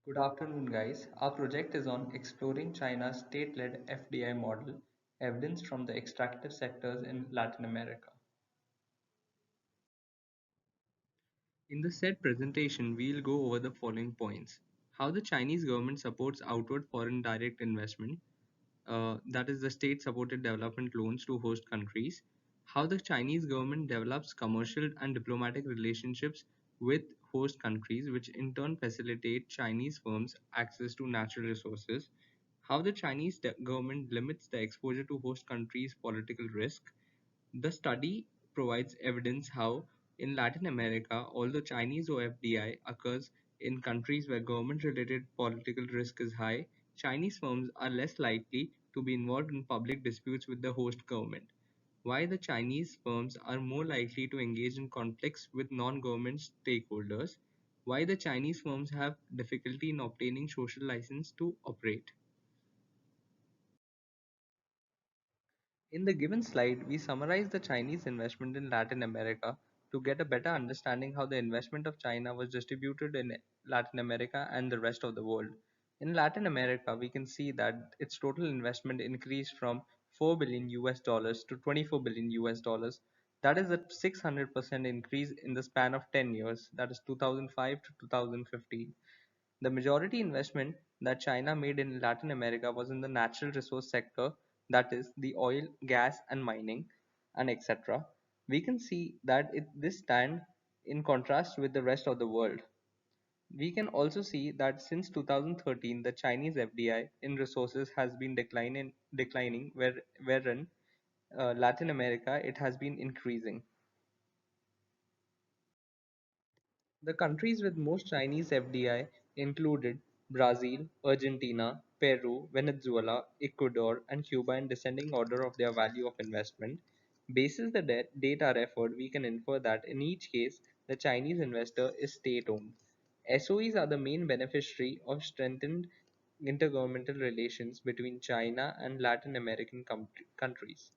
Good afternoon, guys. Our project is on exploring China's state-led FDI model, evidence from the extractive sectors in Latin America. In the said presentation, we'll go over the following points. How the Chinese government supports outward foreign direct investment, that is the state-supported development loans to host countries. How the Chinese government develops commercial and diplomatic relationships with host countries, which in turn facilitate Chinese firms access to natural resources. How the Chinese government limits the exposure to host countries' political risk. The study provides evidence how, in Latin America, although Chinese OFDI occurs in countries where government related political risk is high, Chinese firms are less likely to be involved in public disputes with the host government. Why the Chinese firms are more likely to engage in conflicts with non government stakeholders. Why the Chinese firms have difficulty in obtaining social license to operate. In the given slide, we summarize the Chinese investment in Latin America to get a better understanding how the investment of China was distributed in Latin America and the rest of the world. In Latin America, we can see that its total investment increased from 4 billion US dollars to 24 billion US dollars. That is a 600% increase in the span of 10 years, that is 2005 to 2015. The majority investment that China made in Latin America was in the natural resource sector, that is, the oil, gas, and mining, and etc. We can see that this stand in contrast with the rest of the world. We can also see that since 2013, the Chinese FDI in resources has been declining, wherein Latin America it has been increasing. The countries with most Chinese FDI included Brazil, Argentina, Peru, Venezuela, Ecuador, and Cuba in descending order of their value of investment. Basis the data referred, we can infer that in each case, the Chinese investor is state-owned. SOEs are the main beneficiary of strengthened intergovernmental relations between China and Latin American countries.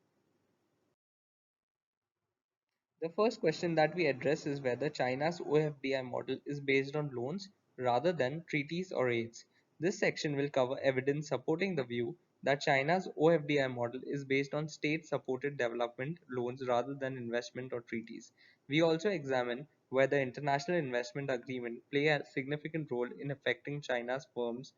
The first question that we address is whether China's OFDI model is based on loans rather than treaties or aids. This section will cover evidence supporting the view that China's OFDI model is based on state supported development loans rather than investment or treaties. We also examine whether international investment agreements play a significant role in affecting China's firms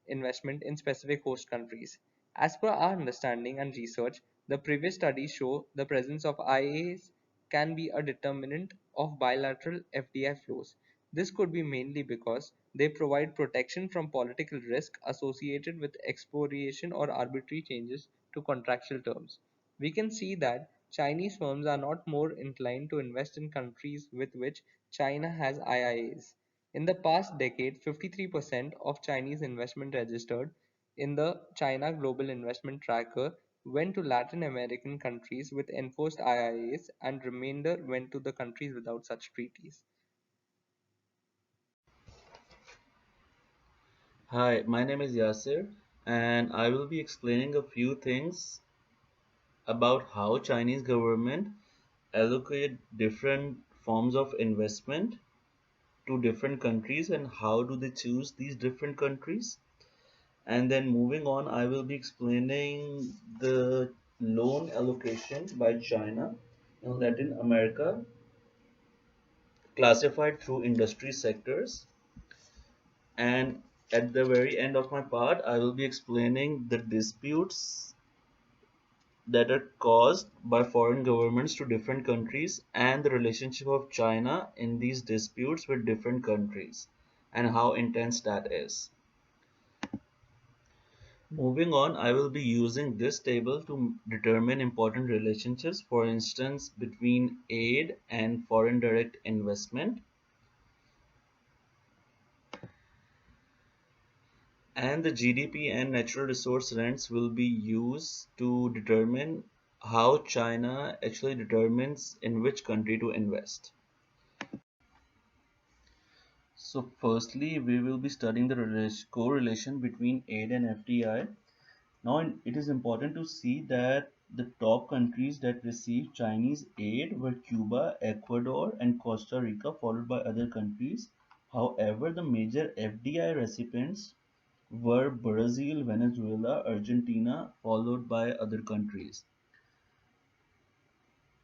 investment in specific host countries. As per our understanding and research, the previous studies show the presence of IAs can be a determinant of bilateral FDI flows. This could be mainly because they provide protection from political risk associated with expropriation or arbitrary changes to contractual terms. We can see that Chinese firms are not more inclined to invest in countries with which China has IIAs. In the past decade, 53% of Chinese investment registered in the China Global Investment Tracker went to Latin American countries with enforced IIAs and remainder went to the countries without such treaties. Hi, my name is Yasir, and I will be explaining a few things about how Chinese government allocate different forms of investment to different countries and how do they choose these different countries. And then moving on, I will be explaining the loan allocation by China in Latin America classified through industry sectors. And at the very end of my part, I will be explaining the disputes that are caused by foreign governments to different countries and the relationship of China in these disputes with different countries and how intense that is. Moving on, I will be using this table to determine important relationships, for instance, between aid and foreign direct investment. And the GDP and natural resource rents will be used to determine how China actually determines in which country to invest. So firstly, we will be studying the correlation between aid and FDI. Now, it is important to see that the top countries that received Chinese aid were Cuba, Ecuador, and Costa Rica, followed by other countries. However, the major FDI recipients were Brazil, Venezuela, Argentina, followed by other countries.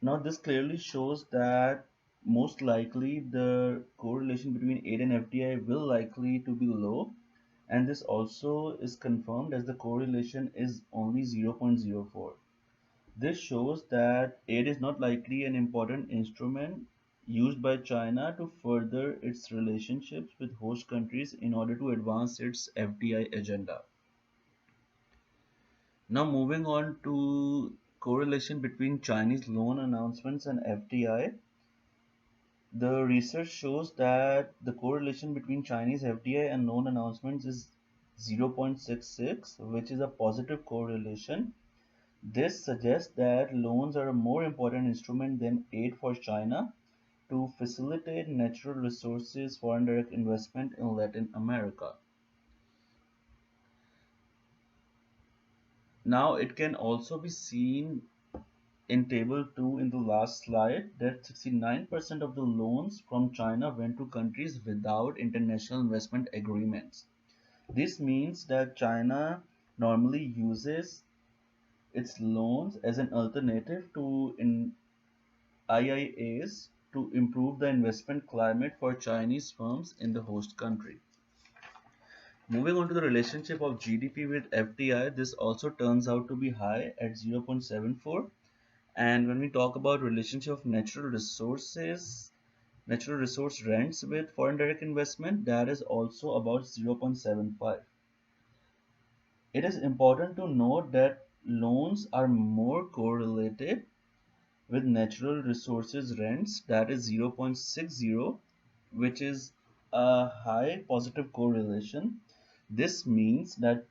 Now, this clearly shows that most likely the correlation between aid and FDI will likely to be low, and this also is confirmed as the correlation is only 0.04. This shows that aid is not likely an important instrument used by China to further its relationships with host countries in order to advance its FDI agenda. Now moving on to correlation between Chinese loan announcements and FDI. The research shows that the correlation between Chinese FDI and loan announcements is 0.66, which is a positive correlation. This suggests that loans are a more important instrument than aid for China to facilitate natural resources foreign direct investment in Latin America. Now it can also be seen in table 2 in the last slide that 69% of the loans from China went to countries without international investment agreements. This means that China normally uses its loans as an alternative to IIAs to improve the investment climate for Chinese firms in the host country. Moving on to the relationship of GDP with FDI, this also turns out to be high at 0.74. And when we talk about relationship of natural resource rents with foreign direct investment, that is also about 0.75. It is important to note that loans are more correlated with natural resources rents, that is 0.60, which is a high positive correlation. This means that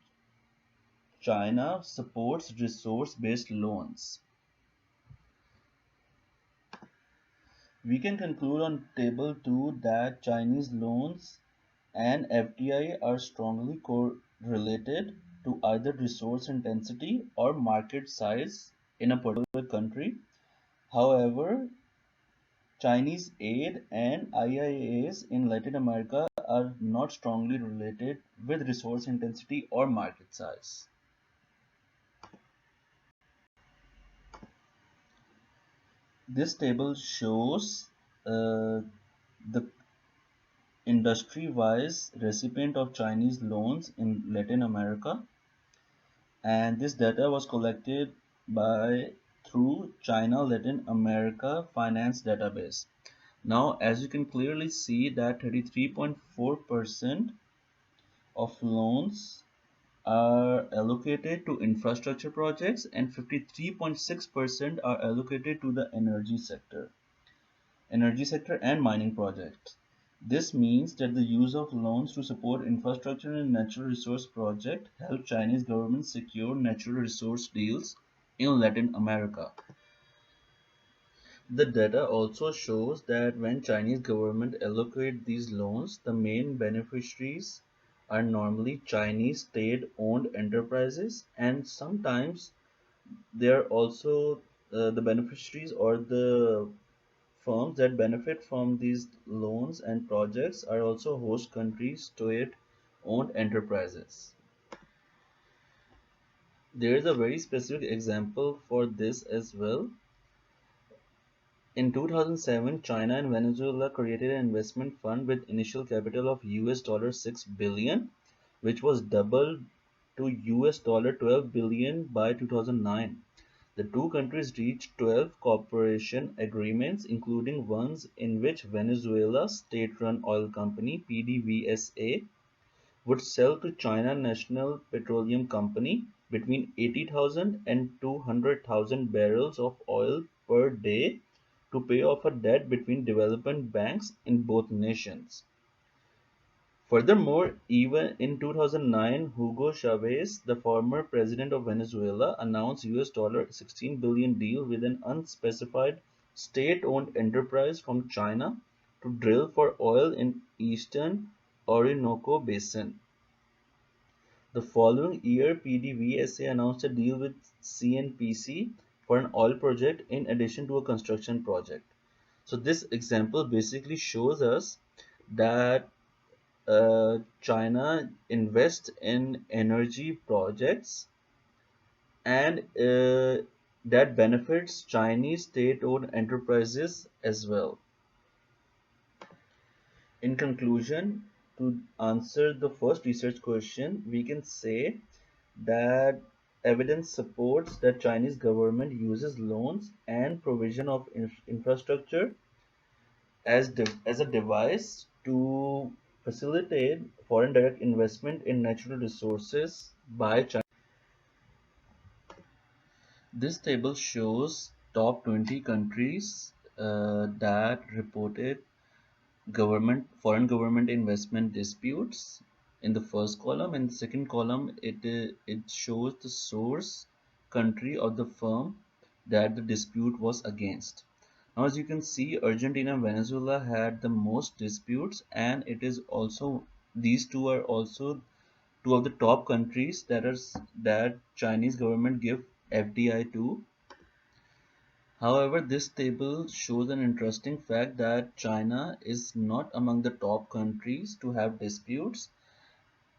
China supports resource-based loans. We can conclude on table 2 that Chinese loans and FDI are strongly correlated to either resource intensity or market size in a particular country. However, Chinese aid and IIAs in Latin America are not strongly related with resource intensity or market size. This table shows the industry-wise recipient of Chinese loans in Latin America, and this data was collected by through China Latin America Finance Database. Now, as you can clearly see that 33.4% of loans are allocated to infrastructure projects and 53.6% are allocated to the energy sector and mining projects. This means that the use of loans to support infrastructure and natural resource projects help Chinese government secure natural resource deals in Latin America. The data also shows that when Chinese government allocate these loans, the main beneficiaries are normally Chinese state-owned enterprises, and sometimes they are also the beneficiaries or the firms that benefit from these loans and projects are also host countries' state-owned enterprises. There is a very specific example for this as well. In 2007, China and Venezuela created an investment fund with initial capital of $6 billion, which was doubled to $12 billion by 2009. The two countries reached 12 cooperation agreements, including ones in which Venezuela's state-run oil company PDVSA would sell to China National Petroleum Company between 80,000 and 200,000 barrels of oil per day to pay off a debt between development banks in both nations. Furthermore, even in 2009, Hugo Chavez, the former president of Venezuela, announced $16 billion deal with an unspecified state-owned enterprise from China to drill for oil in eastern Orinoco Basin. The following year, PDVSA announced a deal with CNPC for an oil project in addition to a construction project. So this example basically shows us that China invests in energy projects and that benefits Chinese state-owned enterprises as well. In conclusion, to answer the first research question, we can say that evidence supports that Chinese government uses loans and provision of infrastructure as a device to facilitate foreign direct investment in natural resources by China. This table shows top 20 countries that reported foreign government investment disputes in the first column. In the second column, it shows the source country of the firm that the dispute was against. Now, as you can see, Argentina and Venezuela had the most disputes, and it is also these two are also two of the top countries that Chinese government give FDI to. However, this table shows an interesting fact that China is not among the top countries to have disputes.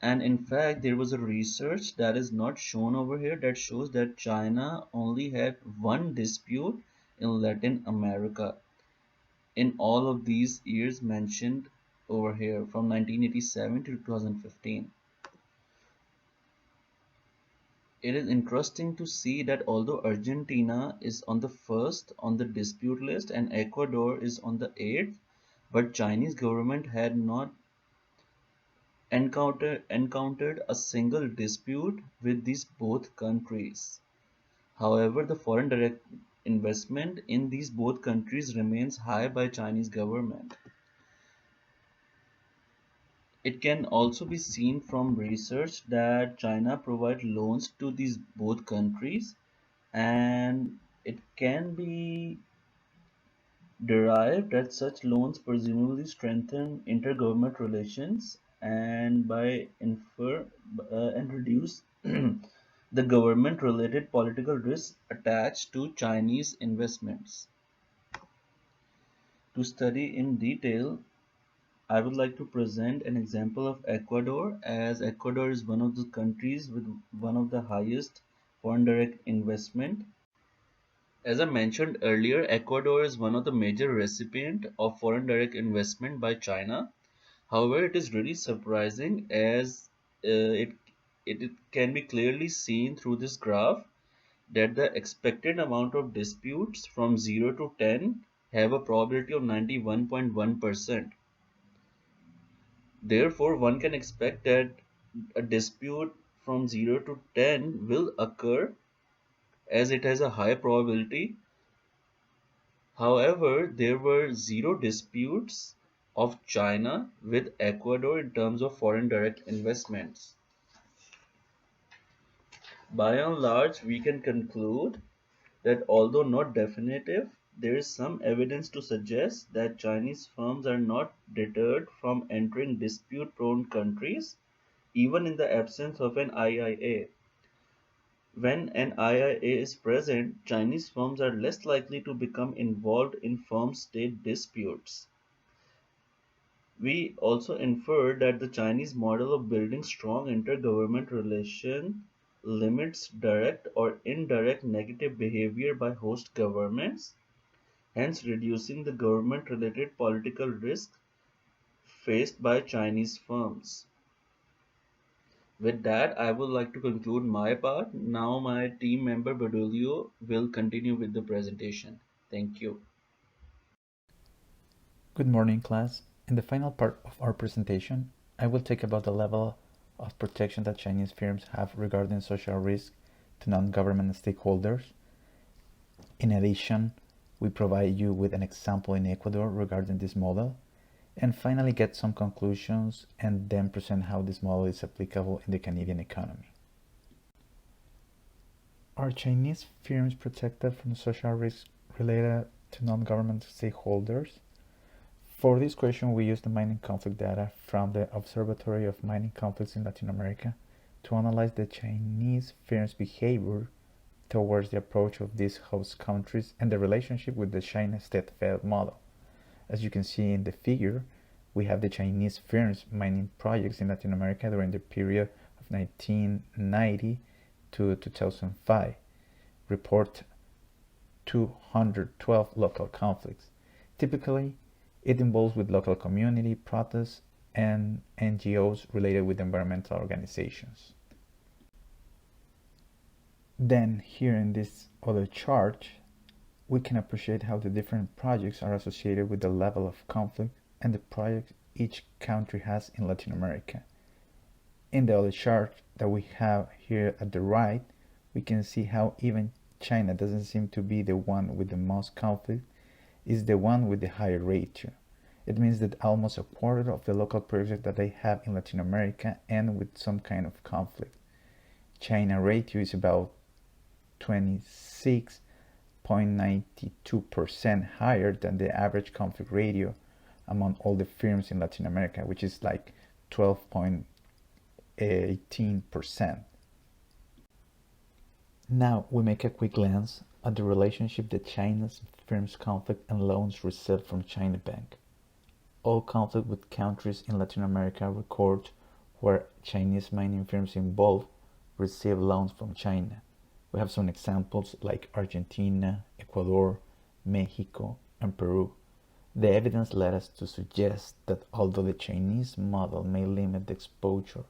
And in fact, there was a research that is not shown over here that shows that China only had one dispute in Latin America in all of these years mentioned over here from 1987 to 2015. It is interesting to see that although Argentina is on the first on the dispute list and Ecuador is on the eighth, but Chinese government had not encountered a single dispute with these both countries. However, the foreign direct investment in these both countries remains high by Chinese government. It can also be seen from research that China provides loans to these both countries, and it can be derived that such loans presumably strengthen intergovernment relations and by infer and reduce the government related political risks attached to Chinese investments. To study in detail, I would like to present an example of Ecuador, as Ecuador is one of the countries with one of the highest foreign direct investment. As I mentioned earlier, Ecuador is one of the major recipient of foreign direct investment by China. However, it is really surprising as it can be clearly seen through this graph that the expected amount of disputes from 0 to 10 have a probability of 91.1%. Therefore, one can expect that a dispute from 0 to 10 will occur as it has a high probability. However, there were zero disputes of China with Ecuador in terms of foreign direct investments. By and large, we can conclude that although not definitive, there is some evidence to suggest that Chinese firms are not deterred from entering dispute-prone countries, even in the absence of an IIA. When an IIA is present, Chinese firms are less likely to become involved in firm-state disputes. We also infer that the Chinese model of building strong intergovernment relations limits direct or indirect negative behavior by host governments, hence reducing the government-related political risk faced by Chinese firms. With that, I would like to conclude my part. Now my team member Badulio will continue with the presentation. Thank you. Good morning, class. In the final part of our presentation, I will talk about the level of protection that Chinese firms have regarding social risk to non-government stakeholders. In addition, we provide you with an example in Ecuador regarding this model, and finally get some conclusions and then present how this model is applicable in the Canadian economy. Are Chinese firms protected from social risks related to non-government stakeholders? For this question, we use the mining conflict data from the Observatory of Mining Conflicts in Latin America to analyze the Chinese firms' behavior towards the approach of these host countries and the relationship with the China state-fed model. As you can see in the figure, we have the Chinese firms mining projects in Latin America during the period of 1990 to 2005, report 212 local conflicts. Typically, it involves with local community protests and NGOs related with environmental organizations. Then here in this other chart, we can appreciate how the different projects are associated with the level of conflict and the projects each country has in Latin America. In the other chart that we have here at the right, we can see how even China doesn't seem to be the one with the most conflict, is the one with the higher ratio. It means that almost a quarter of the local projects that they have in Latin America end with some kind of conflict. China ratio is about 26.92% higher than the average conflict ratio among all the firms in Latin America, which is like 12.18%. Now we make a quick glance at the relationship that China's firms conflict and loans receive from China Bank. All conflict with countries in Latin America record where Chinese mining firms involved receive loans from China. We have some examples like Argentina, Ecuador, Mexico, and Peru. The evidence led us to suggest that although the Chinese model may limit the exposure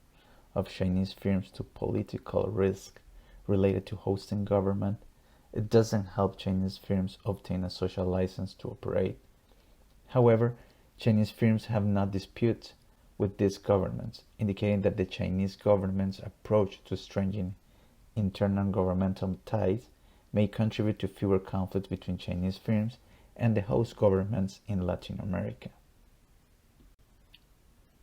of Chinese firms to political risk related to hosting government, it doesn't help Chinese firms obtain a social license to operate. However, Chinese firms have not disputed with these governments, indicating that the Chinese government's approach to strengthening internal governmental ties may contribute to fewer conflicts between Chinese firms and the host governments in Latin America.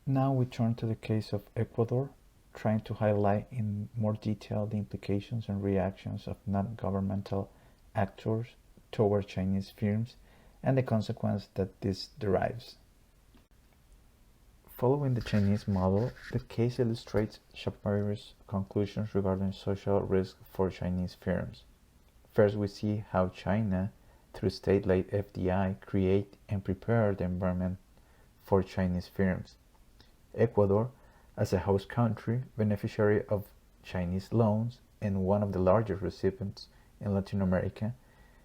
Now we turn to the case of Ecuador, trying to highlight in more detail the implications and reactions of non-governmental actors toward Chinese firms and the consequence that this derives. Following the Chinese model, the case illustrates Shapiro's conclusions regarding social risk for Chinese firms. First, we see how China, through state-led FDI, create and prepare the environment for Chinese firms. Ecuador, as a host country, beneficiary of Chinese loans, and one of the largest recipients in Latin America,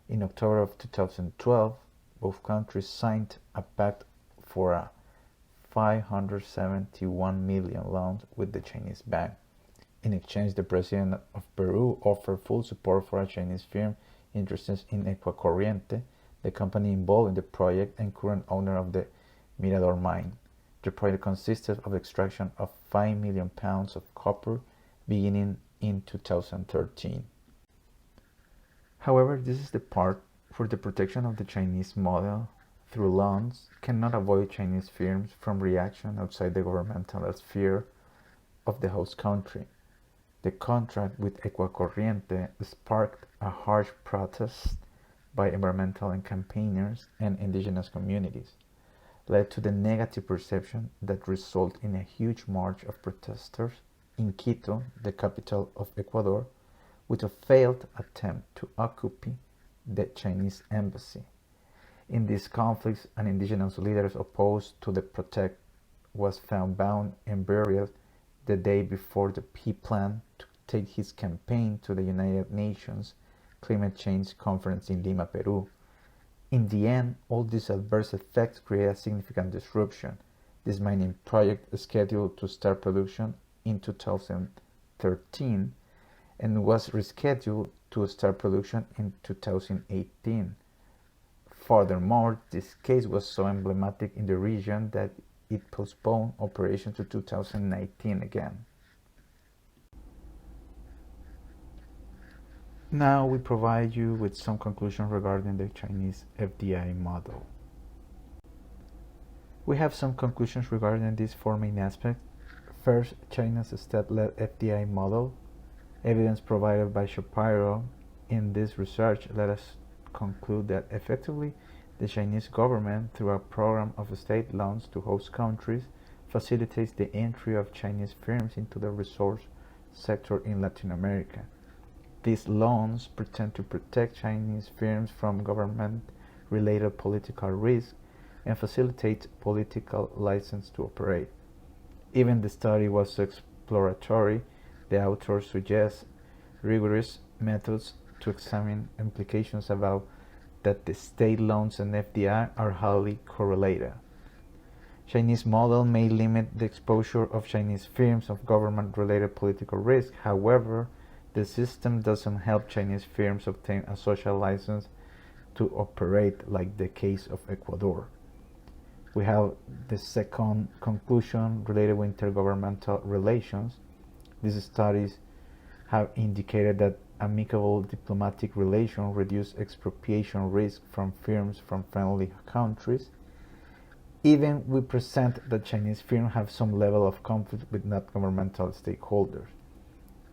in October of 2012, both countries signed a pact for a 571 million loan with the Chinese bank. In exchange, the president of Peru offered full support for a Chinese firm interested in Ecuacorriente, the company involved in the project and current owner of the Mirador mine. The project consisted of the extraction of 5 million pounds of copper beginning in 2013. However, this is the part where the protection of the Chinese model through loans cannot avoid Chinese firms from reaction outside the governmental sphere of the host country. The contract with Ecuacorriente sparked a harsh protest by environmental and campaigners and indigenous communities, led to the negative perception that resulted in a huge march of protesters in Quito, the capital of Ecuador, with a failed attempt to occupy the Chinese embassy. In these conflicts, an indigenous leader opposed to the protest was found bound and buried the day before he planned to take his campaign to the United Nations Climate Change Conference in Lima, Peru. In the end, all these adverse effects create a significant disruption. This mining project is scheduled to start production in 2013 and was rescheduled to start production in 2018. Furthermore, this case was so emblematic in the region that it postponed operation to 2019 again. Now we provide you with some conclusions regarding the Chinese FDI model. We have some conclusions regarding these four main aspects. First, China's state-led FDI model. Evidence provided by Shapiro in this research let us conclude that effectively the Chinese government, through a program of state loans to host countries, facilitates the entry of Chinese firms into the resource sector in Latin America. These loans pretend to protect Chinese firms from government-related political risk, and facilitate political license to operate. Even the study was exploratory, the authors suggest rigorous methods to examine implications about that the state loans and FDI are highly correlated. Chinese model may limit the exposure of Chinese firms of government-related political risk. However, the system doesn't help Chinese firms obtain a social license to operate like the case of Ecuador. We have the second conclusion related with intergovernmental relations. These studies have indicated that amicable diplomatic relations reduce expropriation risk from firms from friendly countries. Even we present that Chinese firms have some level of conflict with non-governmental stakeholders.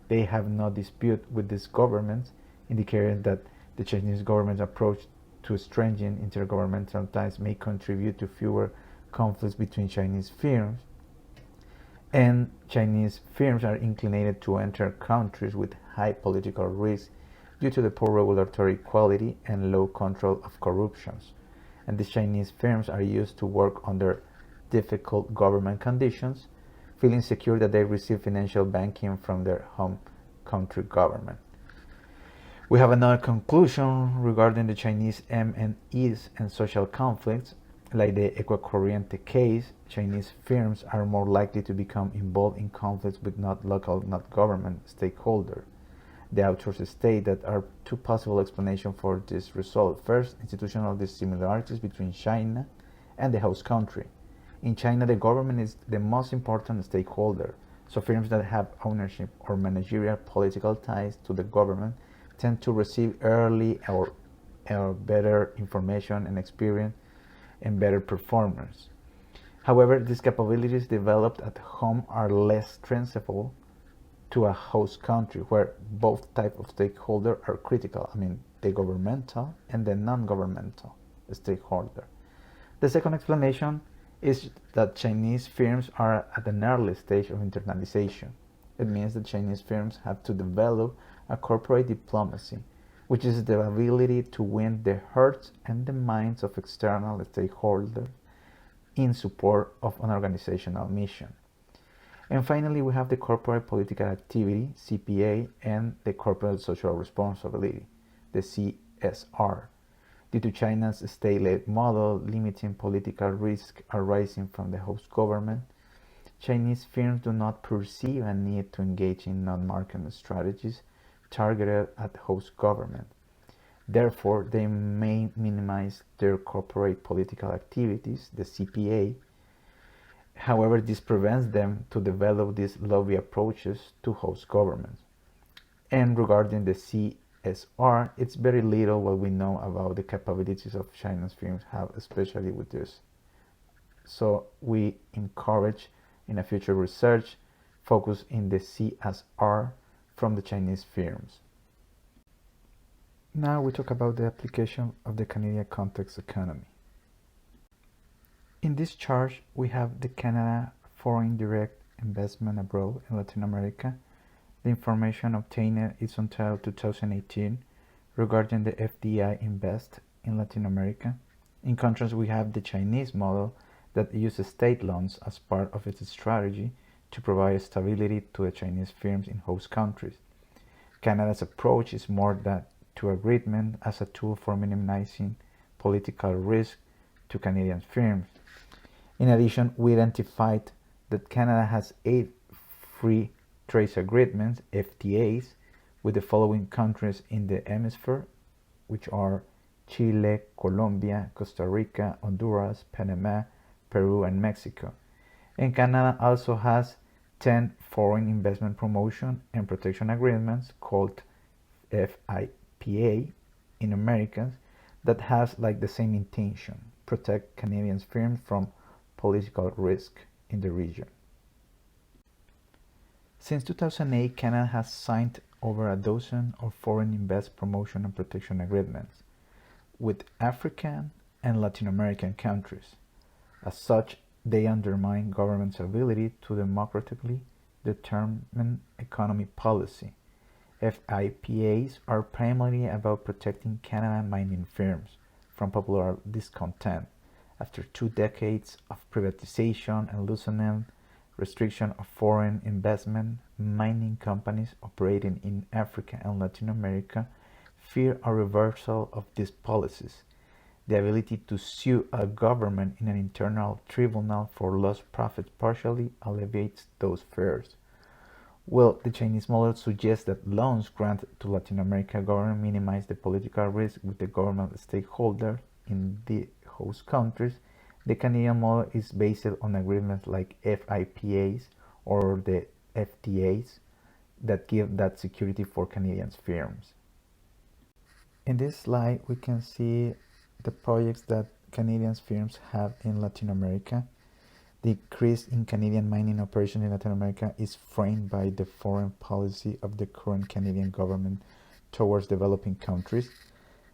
They have no dispute with these governments, indicating that the Chinese government's approach to stringent intergovernmental ties may contribute to fewer conflicts between Chinese firms, and Chinese firms are inclined to enter countries with high political risk due to the poor regulatory quality and low control of corruption. And these Chinese firms are used to work under difficult government conditions, feeling secure that they receive financial backing from their home country government. We have another conclusion regarding the Chinese MNEs and social conflicts. Like the Ecuadorian case, Chinese firms are more likely to become involved in conflicts with not local, not government stakeholders. The authors state that there are two possible explanations for this result. First, institutional dissimilarities between China and the host country. In China, the government is the most important stakeholder, so firms that have ownership or managerial political ties to the government tend to receive early or better information and experience and better performance. However, these capabilities developed at home are less transferable to a host country where both types of stakeholders are critical. The governmental and the non-governmental stakeholder. The second explanation is that Chinese firms are at an early stage of internalization. It means that Chinese firms have to develop a corporate diplomacy, which is the ability to win the hearts and the minds of external stakeholders in support of an organizational mission. And finally, we have the corporate political activity, CPA, and the corporate social responsibility, the CSR. Due to China's state-led model limiting political risk arising from the host government, Chinese firms do not perceive a need to engage in non-market strategies targeted at host government. Therefore, they may minimize their corporate political activities, the CPA. However, this prevents them to develop these lobby approaches to host governments. And regarding the CSR, it's very little what we know about the capabilities of Chinese firms have, especially with this. So we encourage in a future research focus in the CSR from the Chinese firms. Now we talk about the application of the Canadian context economy. In this chart, we have the Canada foreign direct investment abroad in Latin America. The information obtained is until 2018 regarding the FDI invest in Latin America. In contrast, we have the Chinese model that uses state loans as part of its strategy to provide stability to the Chinese firms in host countries. Canada's approach is more that to agreement as a tool for minimizing political risk to Canadian firms. In addition, we identified that Canada has 8 free trade agreements, FTAs, with the following countries in the hemisphere, which are Chile, Colombia, Costa Rica, Honduras, Panama, Peru, and Mexico. And Canada also has 10 foreign investment promotion and protection agreements called FIPA in Americans that has like the same intention, protect Canadian firms from political risk in the region. Since 2008, Canada has signed over a dozen of foreign invest promotion and protection agreements with African and Latin American countries. As such, they undermine government's ability to democratically determine economic policy. FIPAs are primarily about protecting Canadian mining firms from popular discontent After 2 decades of privatization and loosening restriction of foreign investment, mining companies operating in Africa and Latin America fear a reversal of these policies. The ability to sue a government in an internal tribunal for lost profits partially alleviates those fears. Well, the Chinese model suggests that loans granted to Latin American government minimize the political risk with the government stakeholders in the host countries. The Canadian model is based on agreements like FIPAs or the FDAs that give that security for Canadian firms. In this slide, we can see the projects that Canadian firms have in Latin America. The increase in Canadian mining operations in Latin America is framed by the foreign policy of the current Canadian government towards developing countries.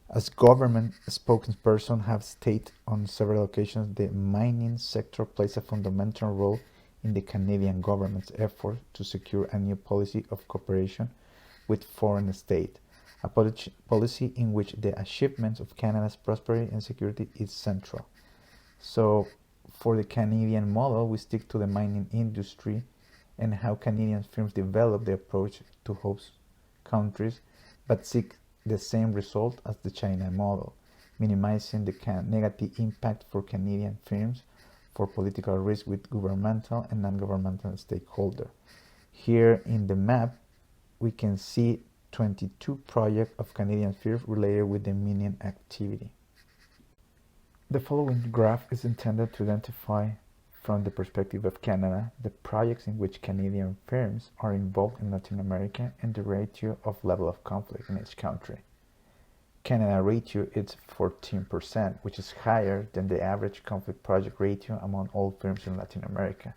As government spokesperson have stated on several occasions, the mining sector plays a fundamental role in the Canadian government's effort to secure a new policy of cooperation with foreign states, a policy in which the achievement of Canada's prosperity and security is central. So, for the Canadian model, we stick to the mining industry and how Canadian firms develop the approach to host countries, but seek the same result as the China model, minimizing the negative impact for Canadian firms for political risk with governmental and non-governmental stakeholders. Here in the map, we can see 22 projects of Canadian firms related with the mining activity. The following graph is intended to identify, from the perspective of Canada, the projects in which Canadian firms are involved in Latin America and the ratio of level of conflict in each country. Canada ratio is 14%, which is higher than the average conflict project ratio among all firms in Latin America,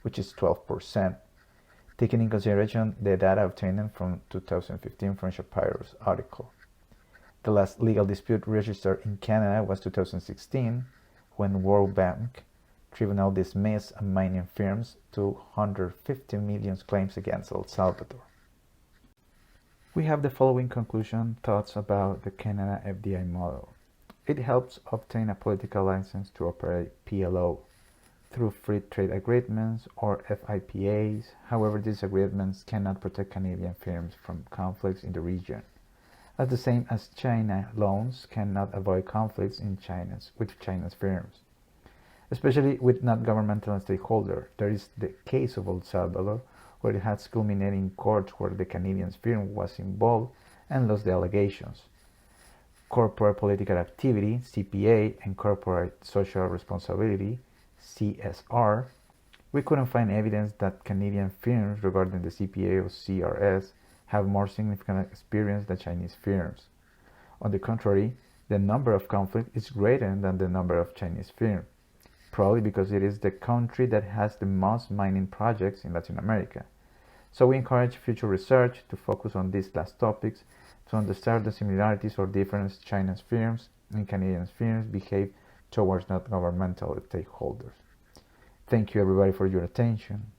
which is 12%, taking in consideration the data obtained from 2015 from Shapiro's article. The last legal dispute registered in Canada was 2016, when World Bank Tribunal dismissed a mining firm's $250 million claims against El Salvador. We have the following conclusion thoughts about the Canada FDI model. It helps obtain a political license to operate PLO through free trade agreements or FIPAs. However, these agreements cannot protect Canadian firms from conflicts in the region, as the same as China loans cannot avoid conflicts with China's firms, especially with non-governmental stakeholders. There is the case of El Salvador, where it has culminated in court where the Canadian firm was involved and lost the allegations. Corporate political activity, CPA, and corporate social responsibility, CSR, we couldn't find evidence that Canadian firms regarding the CPA or CRS have more significant experience than Chinese firms. On the contrary, the number of conflicts is greater than the number of Chinese firms, probably because it is the country that has the most mining projects in Latin America. So we encourage future research to focus on these last topics to understand the similarities or differences Chinese firms and Canadian firms behave towards non-governmental stakeholders. Thank you everybody for your attention.